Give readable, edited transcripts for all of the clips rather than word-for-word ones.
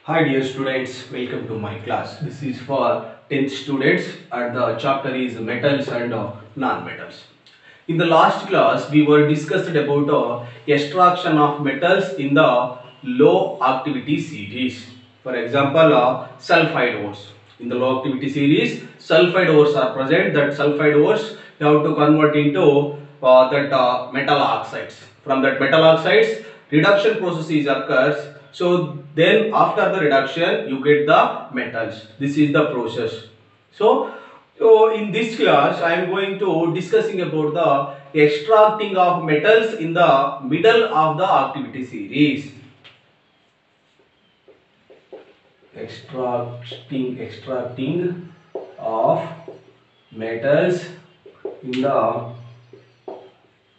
Hi dear students, welcome to my class. This is for 10th students and the chapter is metals and non-metals. In the last class, we were discussed about extraction of metals in the low activity series. For example, sulfide ores. In the low activity series, sulfide ores are present. That sulfide ores you have to convert into metal oxides. From that metal oxides, reduction process is occurs. So then after the reduction, you get the metals. This is the process. So in this class, I am going to discussing about the extracting of metals in the middle of the activity series. Extracting of metals in the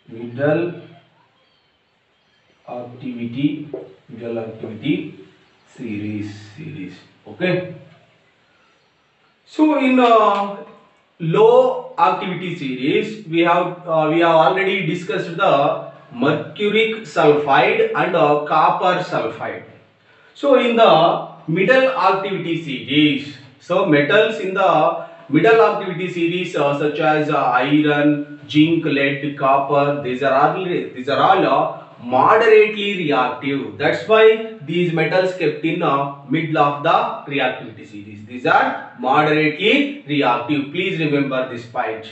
middle activity series. Okay. So in low activity series, we have already discussed the mercuric sulfide and copper sulfide. So in the middle activity series, so metals in the middle activity series such as iron, zinc, lead, copper, these are all moderately reactive. That's why these metals kept in middle of the reactivity series. These are moderately reactive. Please remember this point.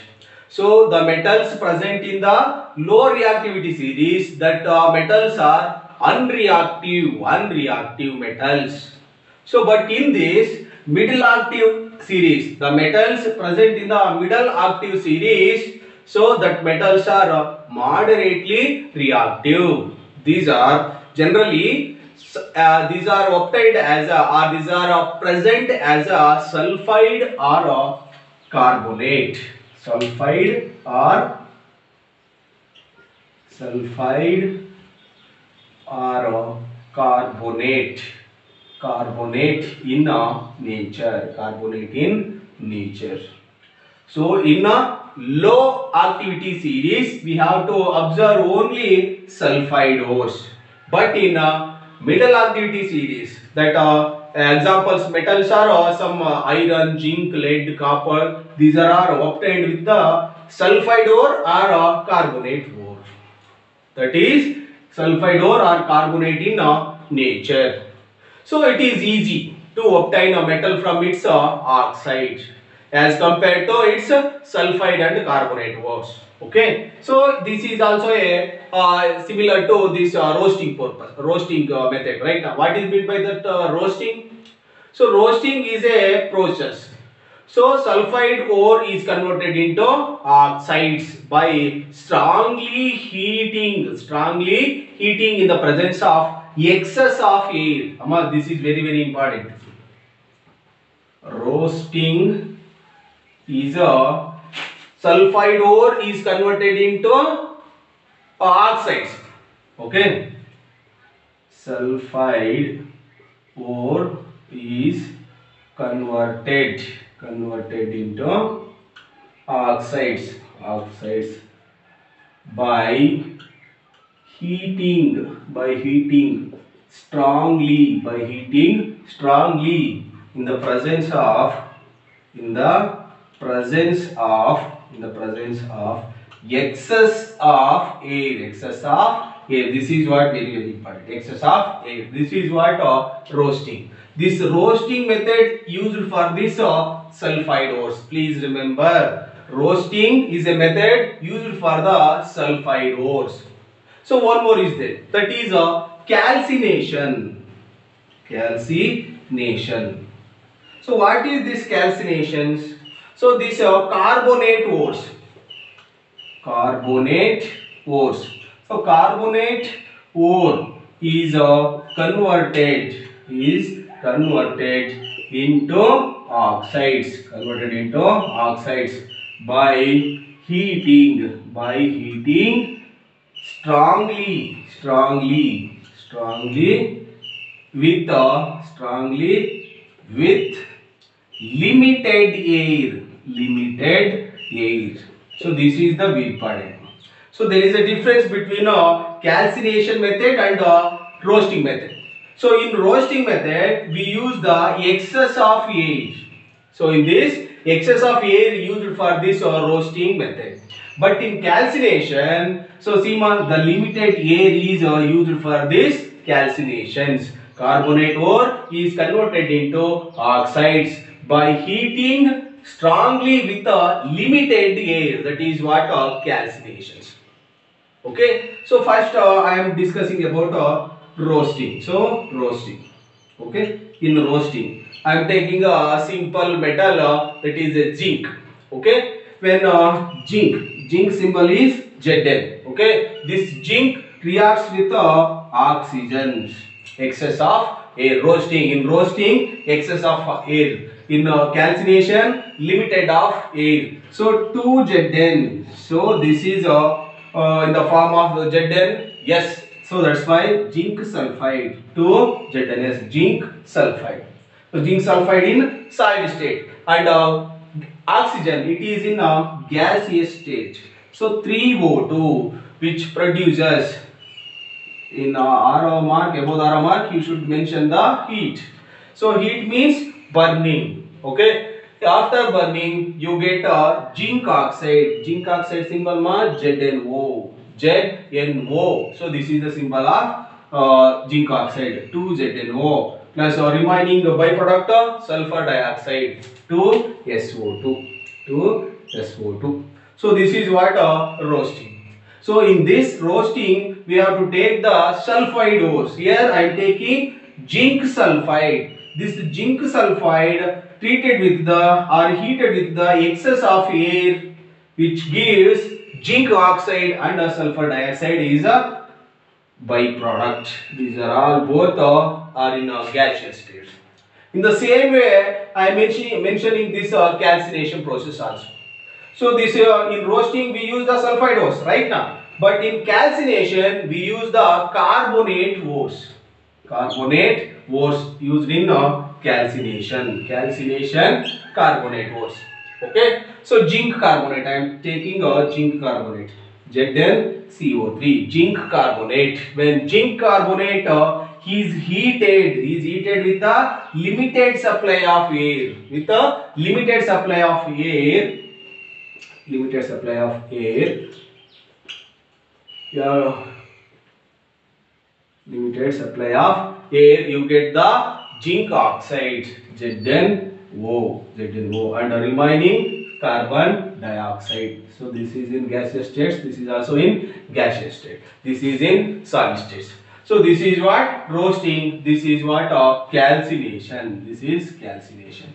So the metals present in the low reactivity series, that metals are unreactive metals. So but in this middle active series, the metals present in the middle active series, so that metals are moderately reactive. These are generally these are obtained as or these are present as a sulfide or a carbonate. Sulfide or carbonate in nature. So in a low activity series, we have to observe only sulfide ores, but in a middle activity series, that examples metals are some iron, zinc, lead, copper. These are obtained with the sulfide ore or carbonate ore. That is sulfide ore or carbonate in nature. So it is easy to obtain a metal from its oxide as compared to its sulfide and carbonate ores. Okay. So this is also a similar to this roasting method, right? Now, what is meant by that roasting? So roasting is a process. So sulfide ore is converted into oxides by strongly heating in the presence of excess of air. Amma, this is very important. Roasting is a sulfide ore is converted into oxides. Okay. Sulfide ore is converted into oxides by heating strongly in the presence of excess of air. This is what very important. Excess of air. This is what roasting. This roasting method used for this sulfide ores. Please remember, roasting is a method used for the sulfide ores. So one more is there. That is calcination. So what is this calcinations? So this carbonate ores. So carbonate ore is converted into oxides. By heating strongly with limited air. So this is the weak part. So there is a difference between calcination method and roasting method. So in roasting method, we use the excess of air. So in this, excess of air used for this roasting method. But in calcination, so Seema, the limited air is used for this calcinations. Carbonate ore is converted into oxides by heating strongly with a limited air. That is what calcinations. Okay, so first I am discussing about roasting. So roasting. Okay, in roasting I am taking a simple metal that is a zinc. Okay, when zinc symbol is Zn. Okay, this zinc reacts with oxygen, excess of air. Roasting, in roasting excess of air, in calcination limited of air. So 2Zn. So this is in the form of Zn. Yes, so that's why zinc sulfide, 2ZnS, zinc sulfide. So zinc sulfide in solid state, and oxygen, it is in a gaseous state. So 3O2, which produces in arrow mark, above the arrow mark you should mention the heat. So heat means burning. Okay, after burning you get zinc oxide. Zinc oxide symbol ma ZnO. ZnO. So this is the symbol of zinc oxide, 2ZnO, plus remaining byproduct sulfur dioxide, 2SO2. So this is what roasting. So in this roasting we have to take the sulfide ores. Here I am taking zinc sulfide. This zinc sulfide treated with the or heated with the excess of air, which gives zinc oxide and sulfur dioxide is a byproduct. These are all both are in gaseous state. In the same way I am mentioning this calcination process also. So this in roasting we use the sulfide ores right now, but in calcination we use the carbonate ores. Carbonate ores used in calcination. Calcination carbonate ores. Okay. So zinc carbonate, I am taking zinc carbonate. ZnCO3, zinc carbonate. When zinc carbonate is heated with a limited supply of air. With a limited supply of air. Limited supply of air. Limited supply of air, you get the zinc oxide, ZnO, and the remaining carbon dioxide. So this is in gaseous states, this is also in gaseous state, this is in solid states. So this is what roasting, this is what calcination, this is calcination.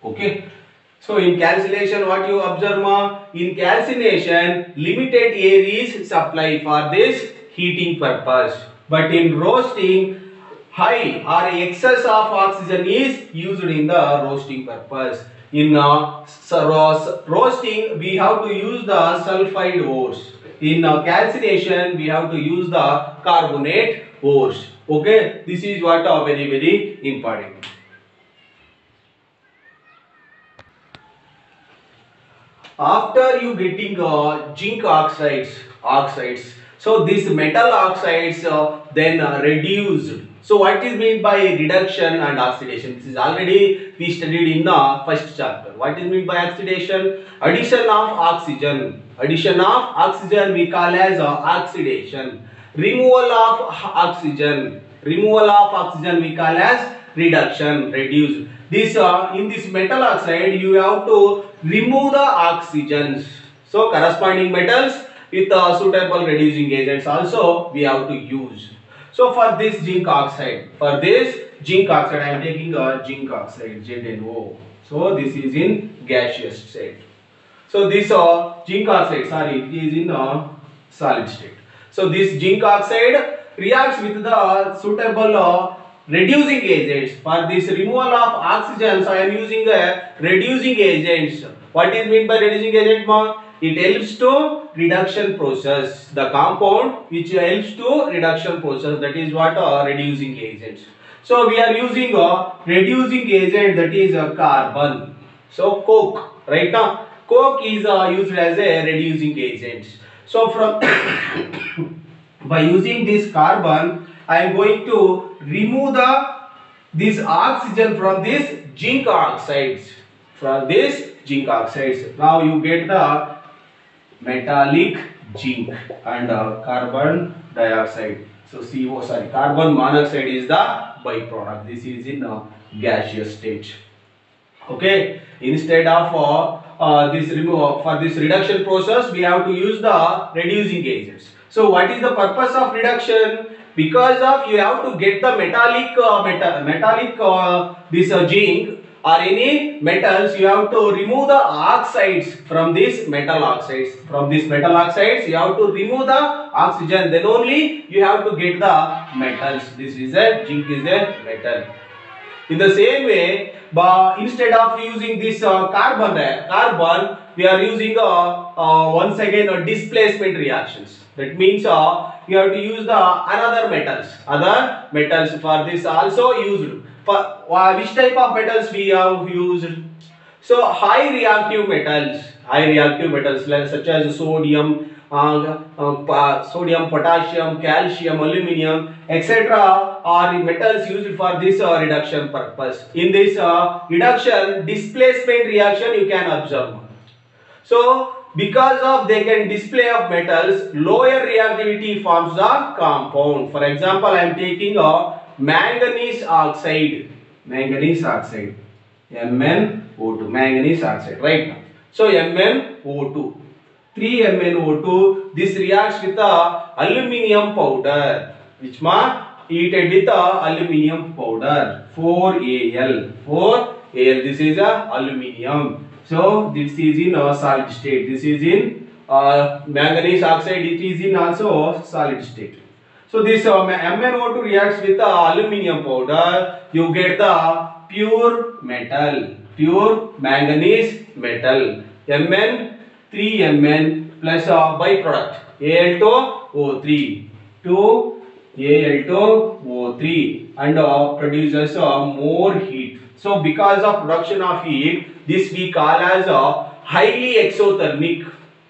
Okay. So in calcination what you observe ma? In calcination limited air is supplied for this heating purpose, but in roasting high or excess of oxygen is used in the roasting purpose. In roasting we have to use the sulfide ores. In calcination we have to use the carbonate ores. Okay, this is what very very important. After you getting zinc oxides, so these metal oxides then reduced. So what is meant by reduction and oxidation? This is already we studied in the first chapter. What is meant by oxidation? Addition of oxygen. Addition of oxygen we call as oxidation. Removal of oxygen. Removal of oxygen we call as reduction, reduce. This in this metal oxide you have to remove the oxygens. So corresponding metals with suitable reducing agents also we have to use. So for this zinc oxide, I am taking zinc oxide, ZnO. So this is in gaseous state. So this zinc oxide, it is in solid state. So this zinc oxide reacts with the suitable reducing agents. For this removal of oxygens, I am using reducing agents. What is meant by reducing agent ma? It helps to reduction process. The compound which helps to reduction process, that is what reducing agents. So we are using a reducing agent, that is carbon. So coke, right now coke is used as a reducing agent. So from by using this carbon, I am going to remove this oxygen from this zinc oxides. From this zinc oxides. Now you get the metallic zinc and carbon dioxide. So carbon monoxide is the byproduct. This is in gaseous state. Okay, instead of for this reduction process, we have to use the reducing agents. So what is the purpose of reduction? Because of you have to get the metallic zinc or any metals, you have to remove the oxides from these metal oxides. From these metal oxides, you have to remove the oxygen. Then only you have to get the metals. This is a zinc is a metal. In the same way, instead of using this carbon, we are using once again displacement reactions. That means you have to use the another metals. Other metals for this also used. For which type of metals we have used? So high reactive metals such as sodium, potassium, calcium, aluminum, etc. are metals used for this reduction purpose. In this reduction displacement reaction you can observe. So because of they can display of metals, lower reactivity forms the compound. For example, I am taking a manganese oxide, MnO2, manganese oxide, right now. So MnO2, 3MnO2, this reacts with aluminium powder, which heated with aluminium powder, 4Al, this is aluminium. So this is in solid state. This is in manganese oxide. It is in also solid state. So this MnO2 reacts with the aluminium powder. You get the pure metal, pure manganese metal. Mn, 3Mn plus byproduct Al2O3, 2Al2O3 and produces more heat. So because of production of heat, this we call as highly exothermic.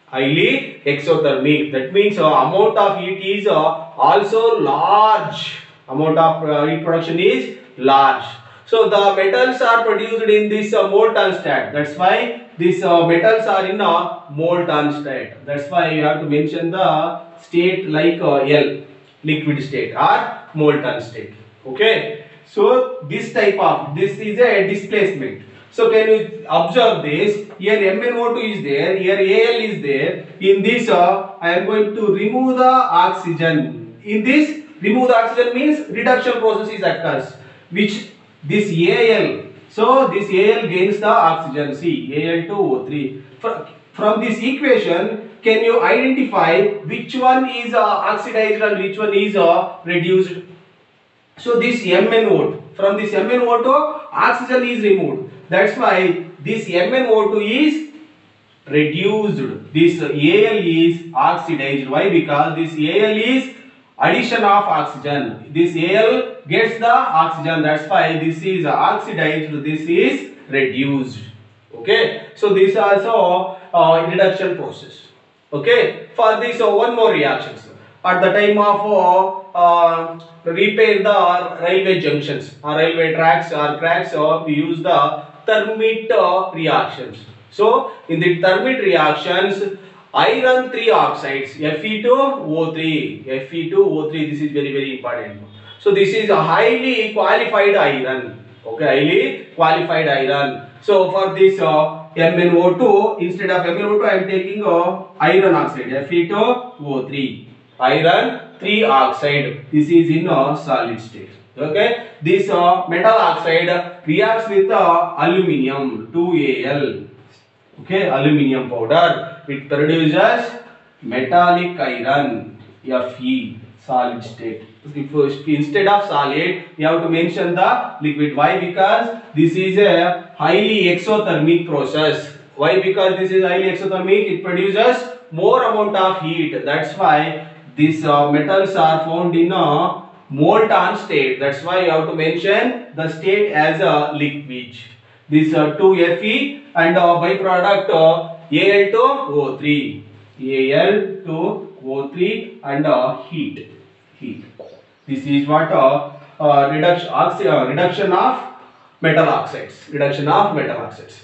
Highly exothermic. That means amount of heat is also large. Amount of heat production is large. So the metals are produced in this molten state. That's why these metals are in a molten state. That's why you have to mention the state like L, liquid state or molten state. Okay. So this type of, this is a displacement. So can you observe this? Here MnO2 is there, here Al is there. In this I am going to remove the oxygen. In this remove the oxygen means reduction process is occurs, which this Al. So this Al gains the oxygen. See Al2O3. From this equation, can you identify which one is oxidized and which one is reduced? So this MnO2, from this MnO2 oxygen is removed. That's why this MnO2 is reduced. This Al is oxidized. Why? Because this Al is addition of oxygen. This Al gets the oxygen. That's why this is oxidized. This is reduced. Okay. So this is also reduction process. Okay. For this one more reaction. At the time of repair the railway junctions or railway tracks or cracks, we use the thermit reactions. So in the thermit reactions, iron 3 oxides Fe2O3, this is very important. So this is a highly qualified iron. Okay, highly qualified iron. So for this MnO2, instead of MnO2 I am taking iron oxide Fe2O3. Iron 3 oxide. This is in a solid state. Okay. This metal oxide reacts with aluminium 2Al. Okay, aluminium powder. It produces metallic iron Fe, solid state. If instead of solid, you have to mention the liquid. Why? Because this is a highly exothermic process. Why? Because this is highly exothermic. It produces more amount of heat. That's why these metals are found in a molten state. That's why you have to mention the state as a liquid. This 2Fe and byproduct Al2O3. Al2 O3 and heat. This is what reduction of metal oxides.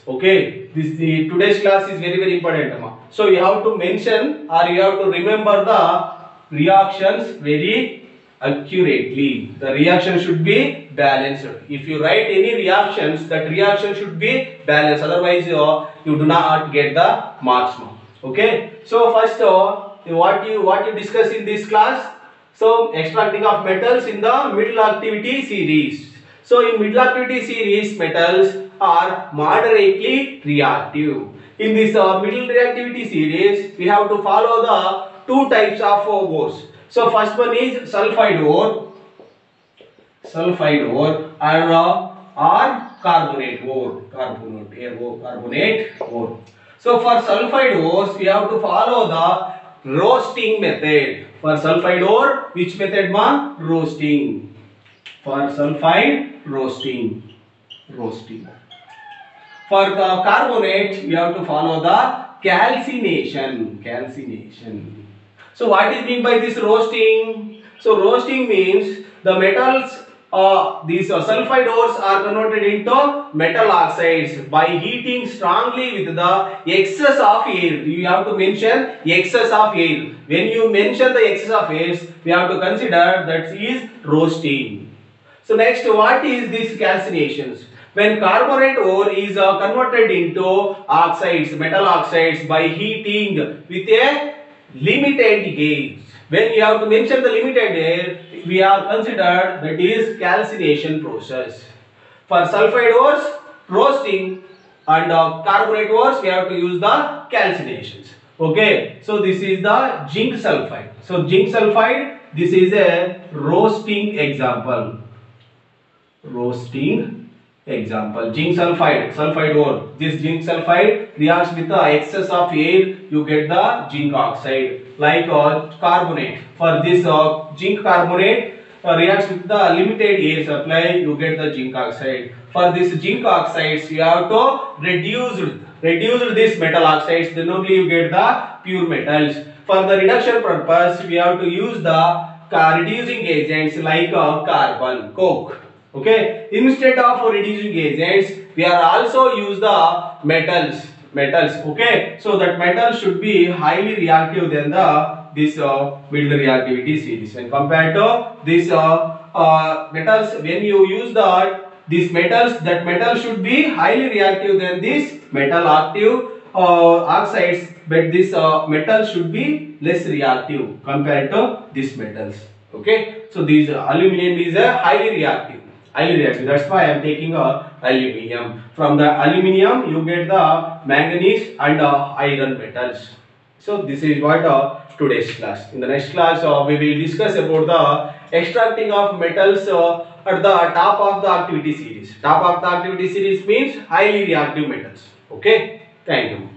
Okay, this the today's class is very important, Amma. So you have to mention or you have to remember the reactions very accurately. The reaction should be balanced. If you write any reactions, that reaction should be balanced. Otherwise, you do not get the marks. Okay. So first, what you discuss in this class? So extracting of metals in the middle activity series. So in middle activity series, metals are moderately reactive. In this middle reactivity series, we have to follow the two types of ores. So first one is sulfide ore or carbonate ore. So for sulfide ores, we have to follow the roasting method. For sulfide ore, which method, ma? Roasting. For sulfide, roasting. For the carbonate, we have to follow the calcination. So what is meant by this roasting? So roasting means the metals, these sulfide ores are converted into metal oxides by heating strongly with the excess of air. You have to mention excess of air. When you mention the excess of air, we have to consider that is roasting. So next, what is this calcinations? When carbonate ore is converted into oxides, metal oxides by heating with a limited gauge. When you have to mention the limited air, we have considered that is calcination process. For sulfide ores, roasting, and carbonate ores, we have to use the calcinations. Okay, so this is the zinc sulfide. So zinc sulfide, this is a roasting example. Zinc sulfide ore. This zinc sulfide reacts with the excess of air, you get the zinc oxide. Like carbonate. For this zinc carbonate reacts with the limited air supply, you get the zinc oxide. For this zinc oxides, you have to reduce this metal oxides, then only you get the pure metals. For the reduction purpose, we have to use the reducing agents like carbon, coke. Okay, instead of reducing agents, we are also use the metals. Okay, so that metal should be highly reactive than this middle reactivity series. When compared to this metals, when you use these metals, that metal should be highly reactive than this metal active oxides, but this metal should be less reactive compared to these metals. Okay, so this aluminum is a highly reactive. That's why I am taking aluminium. From the aluminium, you get the manganese and iron metals. So this is what today's class. In the next class, we will discuss about the extracting of metals at the top of the activity series. Top of the activity series means highly reactive metals. Okay, thank you.